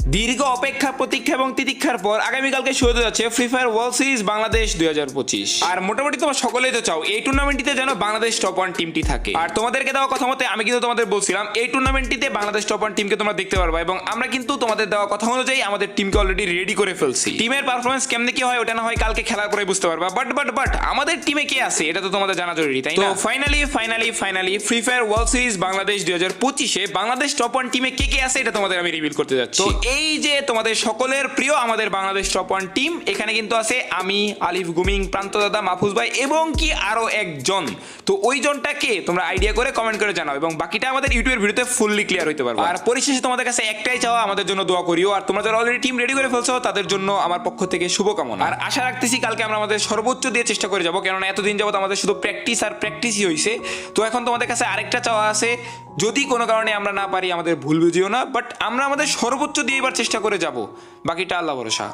দীর্ঘ অপেক্ষা প্রতীক্ষা এবং তিতিক্ষার পর আগামীকালকে শুরু হতে যাচ্ছে free Fire World Series Bangladesh 2025। আর মোটামুটি তোমরা সকলেই তো চাও এই টুর্নামেন্টটিতে যেন বাংলাদেশ টপ ওয়ান টিমটি থাকে। আর তোমাদেরকে দেওয়া কথা মতে আমি কিন্তু তোমাদের বলছিলাম এই টুর্নামেন্টটিতে বাংলাদেশ টপ ওয়ান টিমকে তোমরা দেখতে পারবা, এবং আমরা কিন্তু তোমাদের দেওয়া কথা অনুযায়ী আমাদের টিমকে অলরেডি রেডি করে ফেলছি। টিমের পারফরমেন্স কেমনে কি হয় ওটা না হয় কালকে খেলার পরে বুঝতে পারবা, বাট আমাদের টিমে কে আছে এটা তো তোমাদের জানা জরুরি, তাই না? তো finally Free Fire World Series Bangladesh 2025-এ বাংলাদেশ টপ ওয়ান টিমে কে কে আছে এটা তোমাদের আমি রিভিল করতে যাচ্ছি। তো এই যে তোমাদের সকলের প্রিয় আমাদের বাংলাদেশ টপ ওয়ান টিম, এখানে কিন্তু আছে আমি, আলিফ গুমিং, প্রান্ত দাদা, মাহফুজ ভাই এবং কি আরো একজন। তো ওই জনটাকে তোমরা আইডিয়া করে কমেন্ট করে জানাও, এবং বাকিটা আমাদের ইউটিউবের ভিডিওতে ফুললি ক্লিয়ার হইতে পারবে। আর পরিশেষে তোমাদের কাছে একটাই চাওয়া, আমাদের জন্য দোয়া করিও। আর তোমরা যারা অলরেডি টিম রেডি করে ফেলছো তাদের জন্য আমার পক্ষ থেকে শুভকামনা। আর আশা রাখতেছি কালকে আমরা আমাদের সর্বোচ্চ দিয়ে চেষ্টা করে যাবো, কেননা এতদিন যাবত আমাদের শুধু প্র্যাকটিস আর প্র্যাকটিসই হয়েছে। তো এখন তোমাদের কাছে আরেকটা চাওয়া আছে, যদি কোনো কারণে আমরা না পারি আমাদের ভুল বুঝিও না, বাট আমরা আমাদের সর্বোচ্চ দিয়ে এবার চেষ্টা করে যাব, বাকিটা আল্লাহ ভরসা।